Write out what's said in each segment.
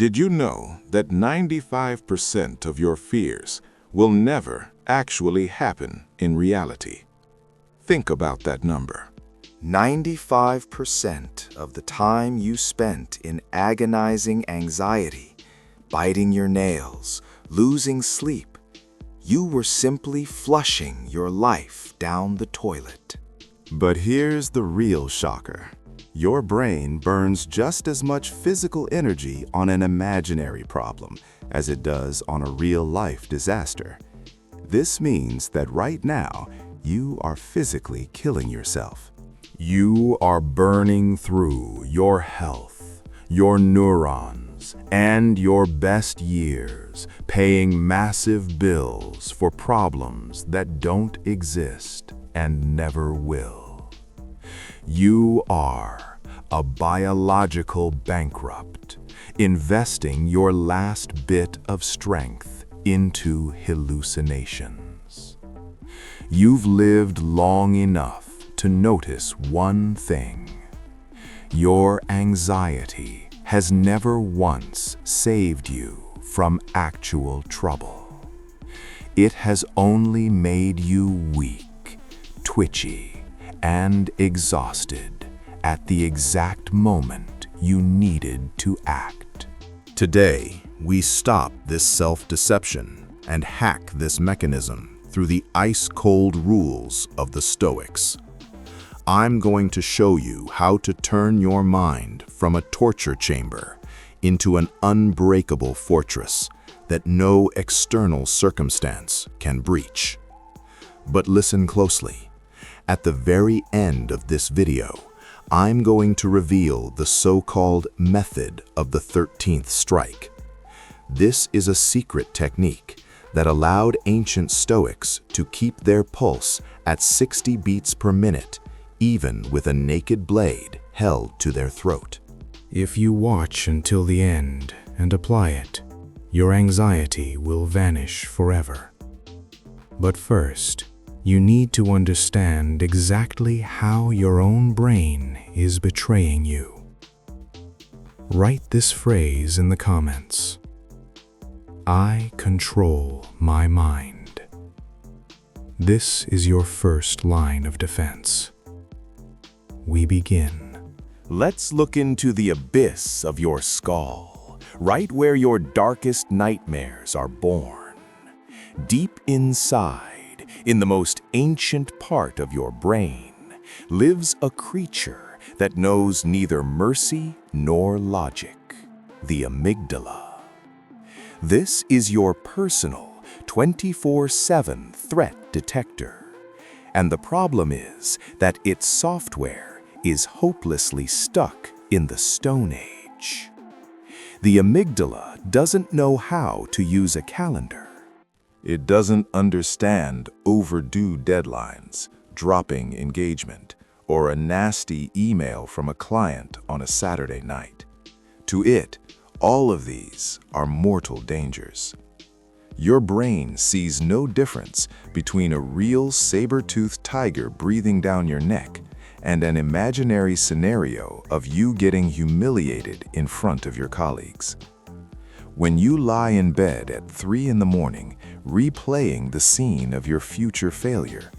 Did you know that 95% of your fears will never actually happen in reality? Think about that number. 95% of the time you spent in agonizing anxiety, biting your nails, losing sleep, you were simply flushing your life down the toilet. But here's the real shocker. Your brain burns just as much physical energy on an imaginary problem as it does on a real-life disaster. This means that right now, you are physically killing yourself. You are burning through your health, your neurons, and your best years, paying massive bills for problems that don't exist and never will. You are a biological bankrupt, investing your last bit of strength into hallucinations. You've lived long enough to notice one thing. Your anxiety has never once saved you from actual trouble. It has only made you weak, twitchy, and exhausted at the exact moment you needed to act. Today, we stop this self-deception and hack this mechanism through the ice-cold rules of the Stoics. I'm going to show you how to turn your mind from a torture chamber into an unbreakable fortress that no external circumstance can breach. But listen closely. At the very end of this video, I'm going to reveal the so-called method of the 13th strike. This is a secret technique that allowed ancient Stoics to keep their pulse at 60 beats per minute, even with a naked blade held to their throat. If you watch until the end and apply it, your anxiety will vanish forever. But first, you need to understand exactly how your own brain is betraying you. Write this phrase in the comments. I control my mind. This is your first line of defense. We begin. Let's look into the abyss of your skull, right where your darkest nightmares are born. Deep inside, in the most ancient part of your brain, lives a creature that knows neither mercy nor logic, the amygdala. This is your personal 24/7 threat detector, and the problem is that its software is hopelessly stuck in the Stone Age. The amygdala doesn't know how to use a calendar. It doesn't understand overdue deadlines, dropping engagement, or a nasty email from a client on a Saturday night. To it, all of these are mortal dangers. Your brain sees no difference between a real saber-toothed tiger breathing down your neck and an imaginary scenario of you getting humiliated in front of your colleagues. When you lie in bed at 3 in the morning, replaying the scene of your future failure,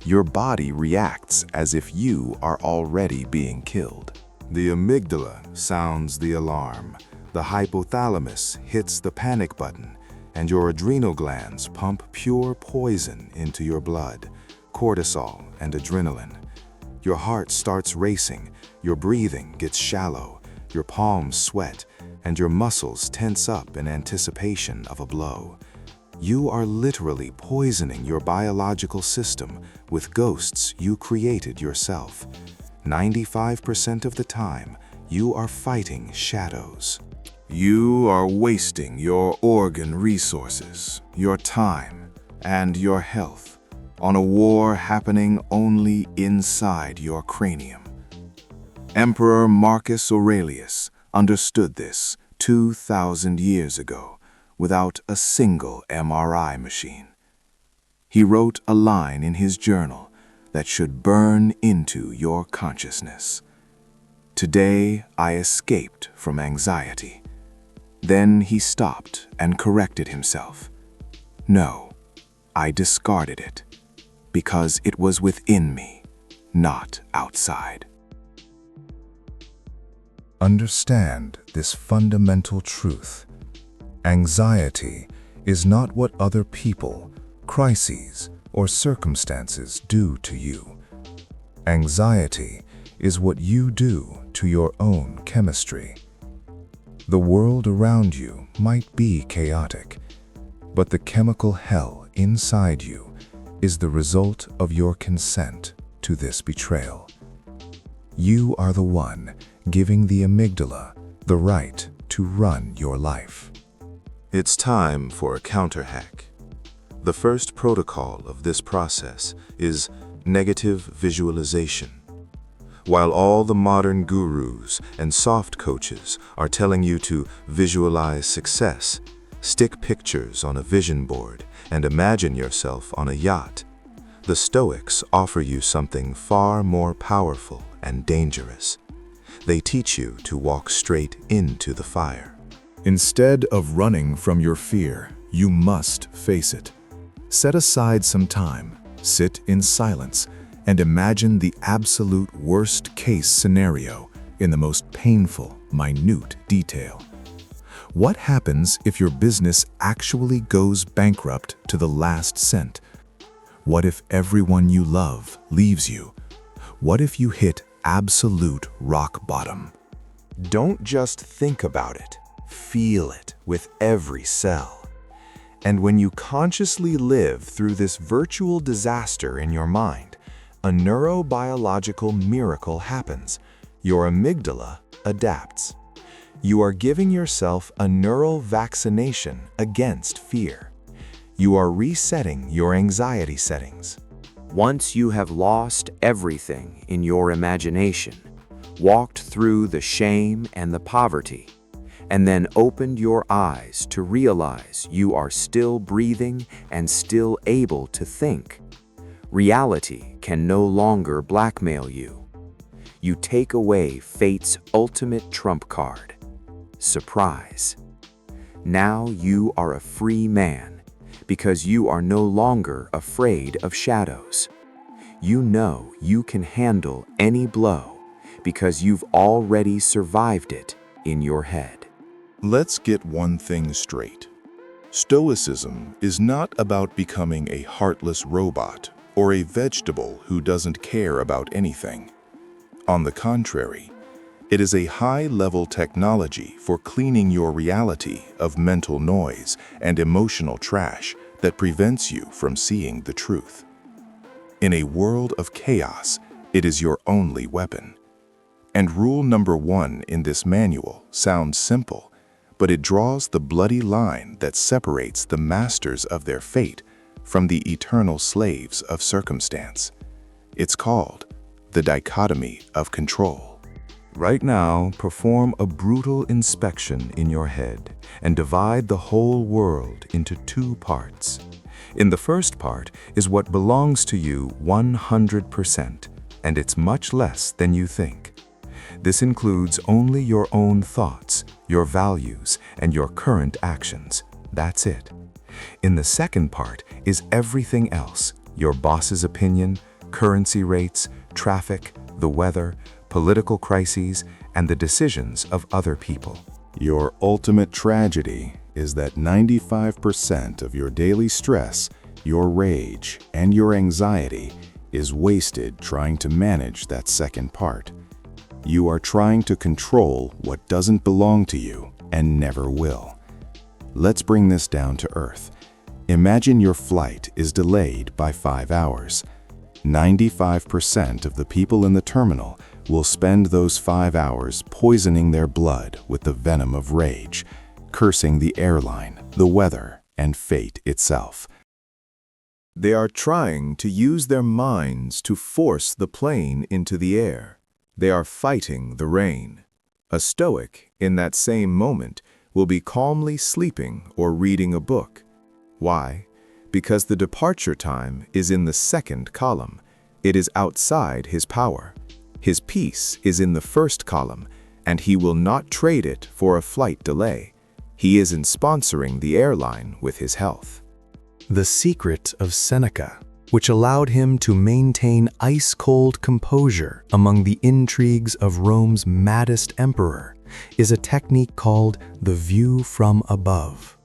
your body reacts as if you are already being killed. The amygdala sounds the alarm, the hypothalamus hits the panic button, and your adrenal glands pump pure poison into your blood, cortisol and adrenaline. Your heart starts racing, your breathing gets shallow, your palms sweat, and your muscles tense up in anticipation of a blow. You are literally poisoning your biological system with ghosts you created yourself. 95% of the time, you are fighting shadows. You are wasting your organ resources, your time, and your health on a war happening only inside your cranium. Emperor Marcus Aurelius understood this 2,000 years ago without a single MRI machine. He wrote a line in his journal that should burn into your consciousness. Today, I escaped from anxiety. Then he stopped and corrected himself. No, I discarded it, because it was within me, not outside. Understand this fundamental truth. Anxiety is not what other people, crises, or circumstances do to you. Anxiety is what you do to your own chemistry. The world around you might be chaotic, but the chemical hell inside you is the result of your consent to this betrayal. You are the one giving the amygdala the right to run your life. It's time for a counterhack. The first protocol of this process is negative visualization. While all the modern gurus and soft coaches are telling you to visualize success, stick pictures on a vision board, and imagine yourself on a yacht, the Stoics offer you something far more powerful and dangerous. They teach you to walk straight into the fire. Instead of running from your fear, you must face it. Set aside some time, sit in silence, and imagine the absolute worst-case scenario in the most painful, minute detail. What happens if your business actually goes bankrupt to the last cent? What if everyone you love leaves you? What if you hit absolute rock bottom? Don't just think about it, feel it with every cell. And when you consciously live through this virtual disaster in your mind, a neurobiological miracle happens. Your amygdala adapts. You are giving yourself a neural vaccination against fear. You are resetting your anxiety settings. Once you have lost everything in your imagination, walked through the shame and the poverty, and then opened your eyes to realize you are still breathing and still able to think, reality can no longer blackmail you. You take away fate's ultimate trump card, surprise. Now you are a free man because you are no longer afraid of shadows. You know you can handle any blow because you've already survived it in your head. Let's get one thing straight. Stoicism is not about becoming a heartless robot or a vegetable who doesn't care about anything. On the contrary, it is a high-level technology for cleaning your reality of mental noise and emotional trash that prevents you from seeing the truth. In a world of chaos, it is your only weapon. And rule number 1 in this manual sounds simple, but it draws the bloody line that separates the masters of their fate from the eternal slaves of circumstance. It's called the Dichotomy of Control. Right now, perform a brutal inspection in your head and divide the whole world into 2 parts. In the first part is what belongs to you 100%, and it's much less than you think. This includes only your own thoughts, your values, and your current actions. That's it. In the second part is everything else: your boss's opinion, currency rates, traffic, the weather, political crises, and the decisions of other people. Your ultimate tragedy is that 95% of your daily stress, your rage, and your anxiety is wasted trying to manage that second part. You are trying to control what doesn't belong to you and never will. Let's bring this down to earth. Imagine your flight is delayed by 5 hours. 95% of the people in the terminal will spend those 5 hours poisoning their blood with the venom of rage, cursing the airline, the weather, and fate itself. They are trying to use their minds to force the plane into the air. They are fighting the rain. A Stoic, in that same moment, will be calmly sleeping or reading a book. Why? Because the departure time is in the second column. It is outside his power. His peace is in the first column, and he will not trade it for a flight delay. He isn't sponsoring the airline with his health. The secret of Seneca, which allowed him to maintain ice-cold composure among the intrigues of Rome's maddest emperor, is a technique called the view from above.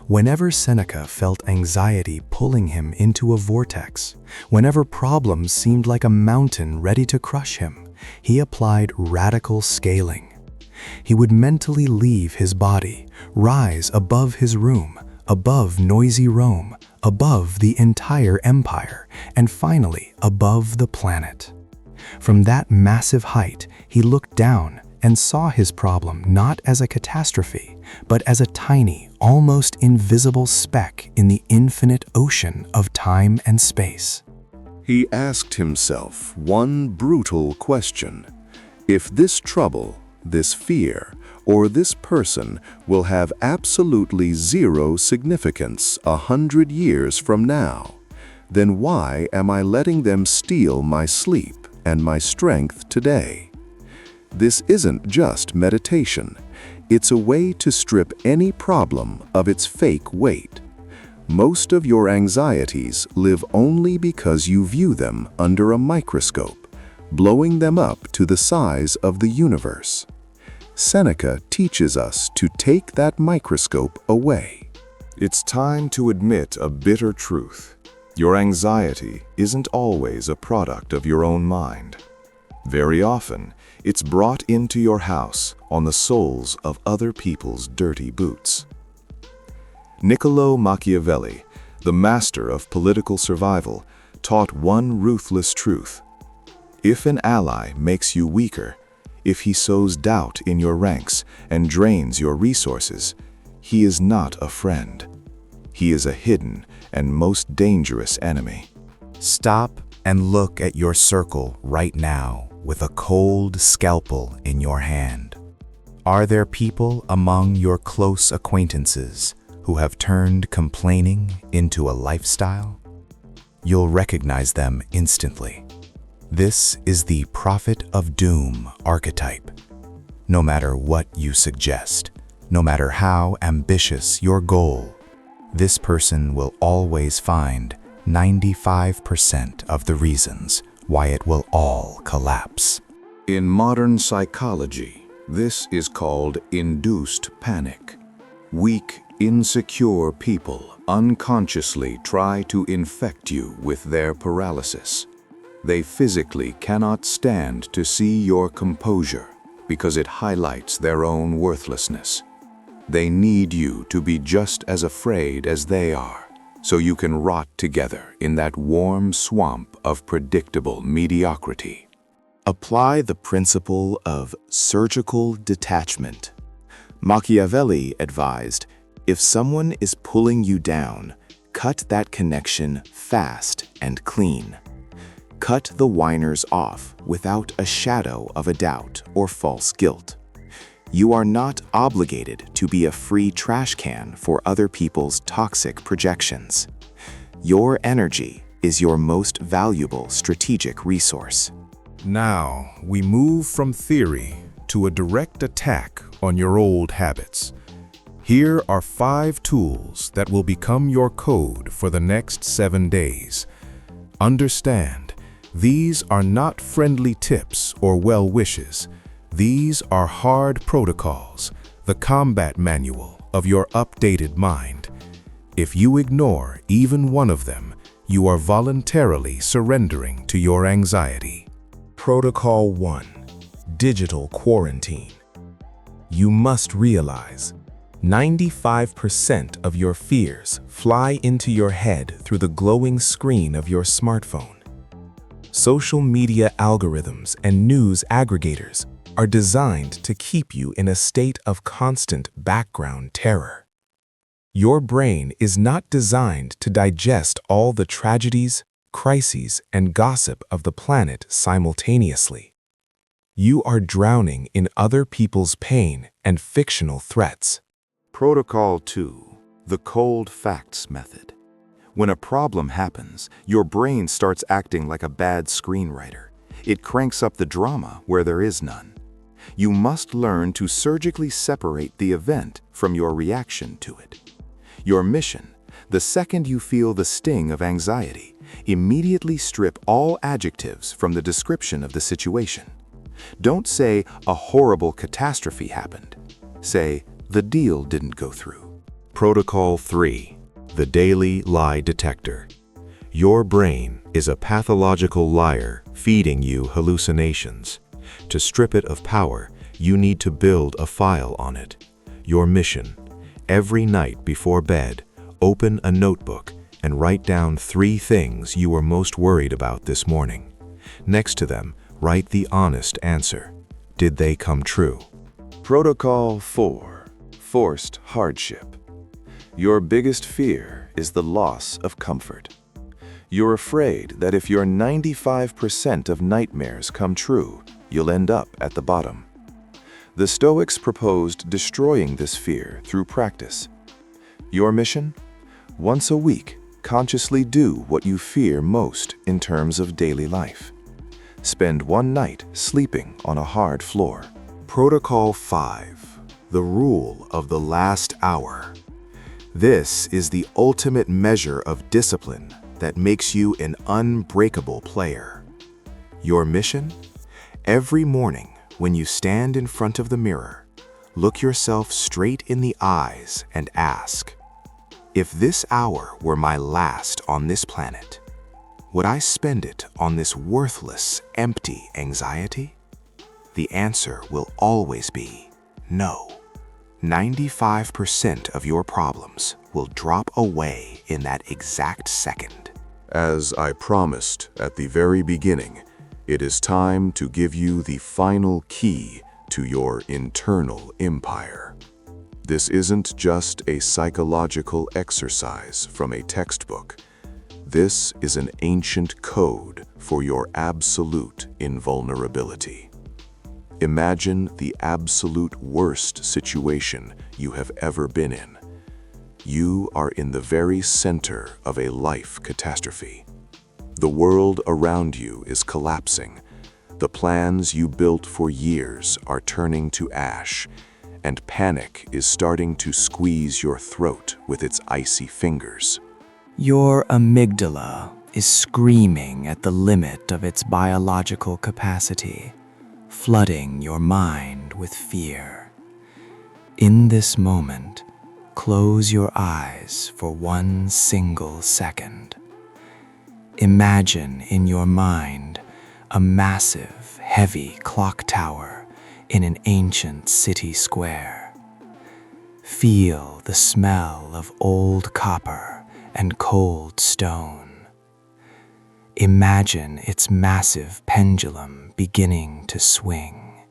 Whenever Seneca felt anxiety pulling him into a vortex, whenever problems seemed like a mountain ready to crush him, he applied radical scaling. He would mentally leave his body, rise above his room, above noisy Rome, above the entire empire, and finally above the planet. From that massive height, he looked down and saw his problem not as a catastrophe, but as a tiny, almost invisible speck in the infinite ocean of time and space. He asked himself one brutal question: if this trouble, this fear, or this person will have absolutely zero significance 100 years from now, then why am I letting them steal my sleep and my strength today? This isn't just meditation. It's a way to strip any problem of its fake weight. Most of your anxieties live only because you view them under a microscope, blowing them up to the size of the universe. Seneca teaches us to take that microscope away. It's time to admit a bitter truth. Your anxiety isn't always a product of your own mind. Very often, it's brought into your house on the soles of other people's dirty boots. Niccolo Machiavelli, the master of political survival, taught one ruthless truth. If an ally makes you weaker, if he sows doubt in your ranks and drains your resources, he is not a friend. He is a hidden and most dangerous enemy. Stop and look at your circle right now with a cold scalpel in your hand. Are there people among your close acquaintances who have turned complaining into a lifestyle? You'll recognize them instantly. This is the prophet of doom archetype. No matter what you suggest, no matter how ambitious your goal, this person will always find 95% of the reasons why it will all collapse. In modern psychology, this is called induced panic. Weak, insecure people unconsciously try to infect you with their paralysis. They physically cannot stand to see your composure because it highlights their own worthlessness. They need you to be just as afraid as they are, so you can rot together in that warm swamp of predictable mediocrity. Apply the principle of surgical detachment. Machiavelli advised, if someone is pulling you down, cut that connection fast and clean. Cut the whiners off without a shadow of a doubt or false guilt. You are not obligated to be a free trash can for other people's toxic projections. Your energy is your most valuable strategic resource. Now, we move from theory to a direct attack on your old habits. Here are 5 tools that will become your code for the next 7 days. Understand, these are not friendly tips or well wishes. These are hard protocols, the combat manual of your updated mind. If you ignore even one of them, you are voluntarily surrendering to your anxiety. Protocol 1. Digital quarantine. You must realize 95% of your fears fly into your head through the glowing screen of your smartphone. Social media algorithms and news aggregators are designed to keep you in a state of constant background terror. Your brain is not designed to digest all the tragedies, crises, and gossip of the planet simultaneously. You are drowning in other people's pain and fictional threats. Protocol 2. The cold facts method. When a problem happens, your brain starts acting like a bad screenwriter. It cranks up the drama where there is none. You must learn to surgically separate the event from your reaction to it. Your mission: the second you feel the sting of anxiety, immediately strip all adjectives from the description of the situation. Don't say, "a horrible catastrophe happened." Say, "the deal didn't go through." Protocol 3. The Daily Lie Detector. Your brain is a pathological liar feeding you hallucinations. To strip it of power, you need to build a file on it. Your mission: every night before bed, open a notebook and write down 3 things you were most worried about this morning. Next to them, write the honest answer. Did they come true? Protocol 4. Forced hardship. Your biggest fear is the loss of comfort. You're afraid that if your 95% of nightmares come true, you'll end up at the bottom. The Stoics proposed destroying this fear through practice. Your mission? Once a week, consciously do what you fear most in terms of daily life. Spend one night sleeping on a hard floor. Protocol 5. The Rule of the Last Hour. This is the ultimate measure of discipline that makes you an unbreakable player. Your mission? Every morning, when you stand in front of the mirror, look yourself straight in the eyes and ask, if this hour were my last on this planet, would I spend it on this worthless, empty anxiety? The answer will always be no. 95% of your problems will drop away in that exact second. As I promised at the very beginning, it is time to give you the final key to your internal empire. This isn't just a psychological exercise from a textbook. This is an ancient code for your absolute invulnerability. Imagine the absolute worst situation you have ever been in. You are in the very center of a life catastrophe. The world around you is collapsing. The plans you built for years are turning to ash, and panic is starting to squeeze your throat with its icy fingers. Your amygdala is screaming at the limit of its biological capacity, flooding your mind with fear. In this moment, close your eyes for one single second. Imagine in your mind a massive, heavy clock tower in an ancient city square. Feel the smell of old copper and cold stone. Imagine its massive pendulum beginning to swing,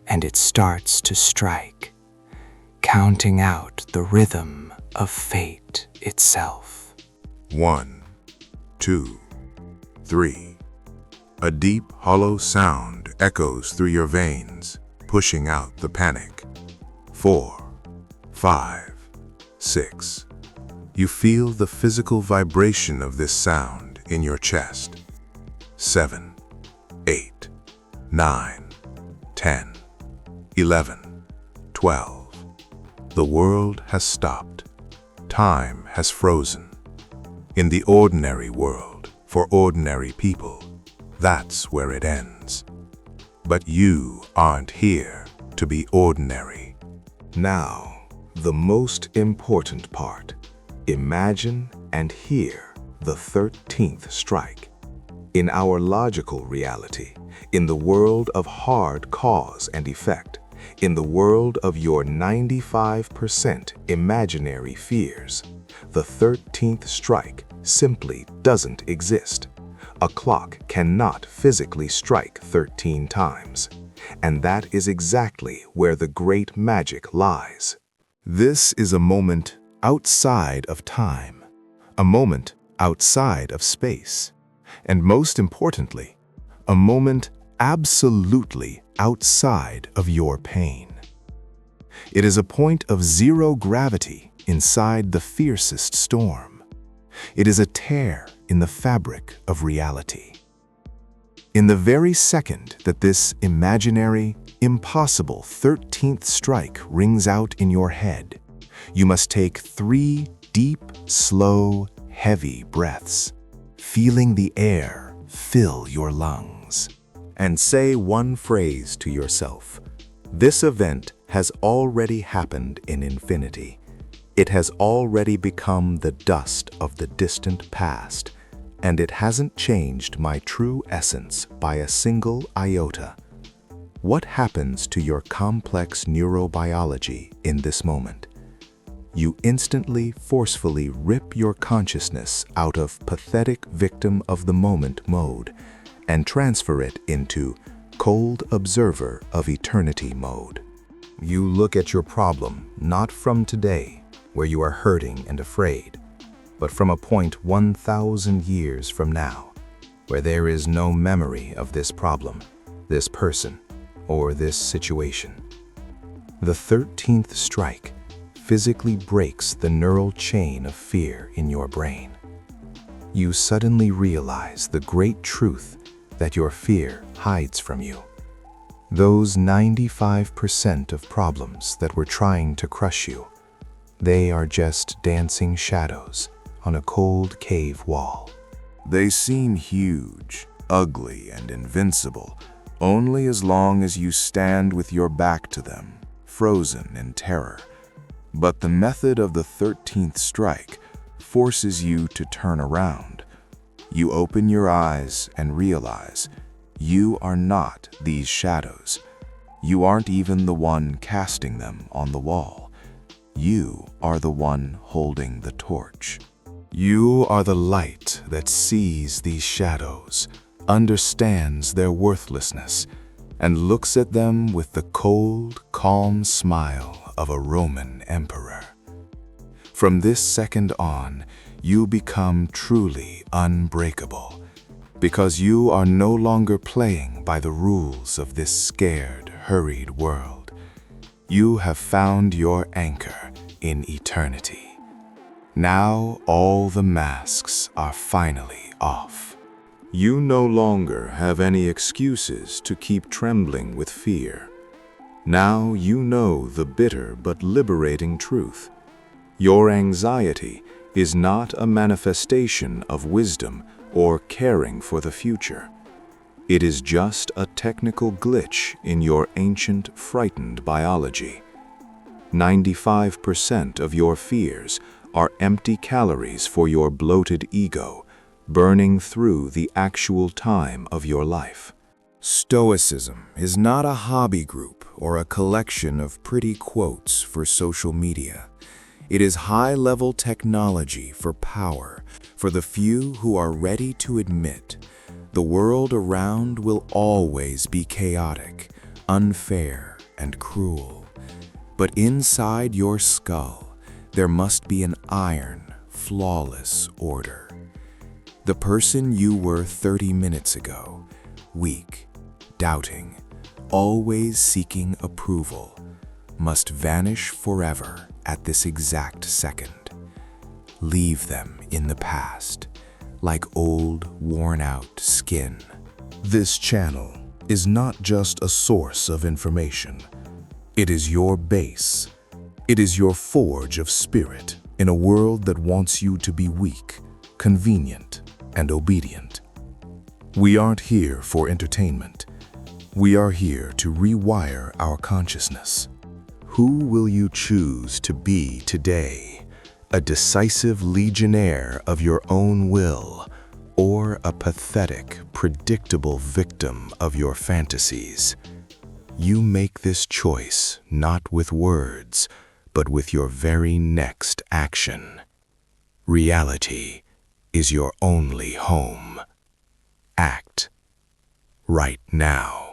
and it starts to strike, counting out the rhythm of fate itself. 1, 2, 3. A deep, hollow sound echoes through your veins, pushing out the panic. 4, 5, 6. You feel the physical vibration of this sound in your chest. 7, 8, 9, 10, 11, 12. The world has stopped. Time has frozen. In the ordinary world, for ordinary people, that's where it ends. But you aren't here to be ordinary. Now, the most important part. Imagine and hear the 13th strike. In our logical reality, in the world of hard cause and effect, in the world of your 95% imaginary fears, the 13th strike simply doesn't exist. A clock cannot physically strike 13 times, and that is exactly where the great magic lies. This is a moment outside of time, a moment outside of space, and most importantly, a moment absolutely outside of your pain. It is a point of zero gravity inside the fiercest storm. It is a tear in the fabric of reality. In the very second that this imaginary, impossible 13th strike rings out in your head. You must take 3 deep, slow, heavy breaths, feeling the air fill your lungs, and say one phrase to yourself. This event has already happened in infinity. It has already become the dust of the distant past, and it hasn't changed my true essence by a single iota. What happens to your complex neurobiology in this moment? You instantly, forcefully rip your consciousness out of pathetic victim of the moment mode and transfer it into cold observer of eternity mode. You look at your problem not from today, where you are hurting and afraid, but from a point 1,000 years from now, where there is no memory of this problem, this person, or this situation. The 13th strike physically breaks the neural chain of fear in your brain. You suddenly realize the great truth that your fear hides from you. Those 95% of problems that were trying to crush you, they are just dancing shadows on a cold cave wall. They seem huge, ugly, and invincible, only as long as you stand with your back to them, frozen in terror. But the method of the 13th strike forces you to turn around. You open your eyes and realize you are not these shadows. You aren't even the one casting them on the wall. You are the one holding the torch. You are the light that sees these shadows, understands their worthlessness, and looks at them with the cold, calm smile of a Roman emperor. From this second on, you become truly unbreakable, because you are no longer playing by the rules of this scared, hurried world. You have found your anchor in eternity. Now all the masks are finally off. You no longer have any excuses to keep trembling with fear. Now you know the bitter but liberating truth. Your anxiety is not a manifestation of wisdom or caring for the future. It is just a technical glitch in your ancient, frightened biology. 95% of your fears are empty calories for your bloated ego, burning through the actual time of your life. Stoicism is not a hobby group or a collection of pretty quotes for social media. It is high-level technology for power, for the few who are ready to admit the world around will always be chaotic, unfair, and cruel. But inside your skull, there must be an iron, flawless order. The person you were 30 minutes ago, weak, doubting, always seeking approval, must vanish forever at this exact second. Leave them in the past, like old, worn-out skin. This channel is not just a source of information. It is your base. It is your forge of spirit in a world that wants you to be weak, convenient, and obedient. We aren't here for entertainment. We are here to rewire our consciousness. Who will you choose to be today? A decisive legionnaire of your own will, or a pathetic, predictable victim of your fantasies? You make this choice not with words, but with your very next action. Reality is your only home. Act right now.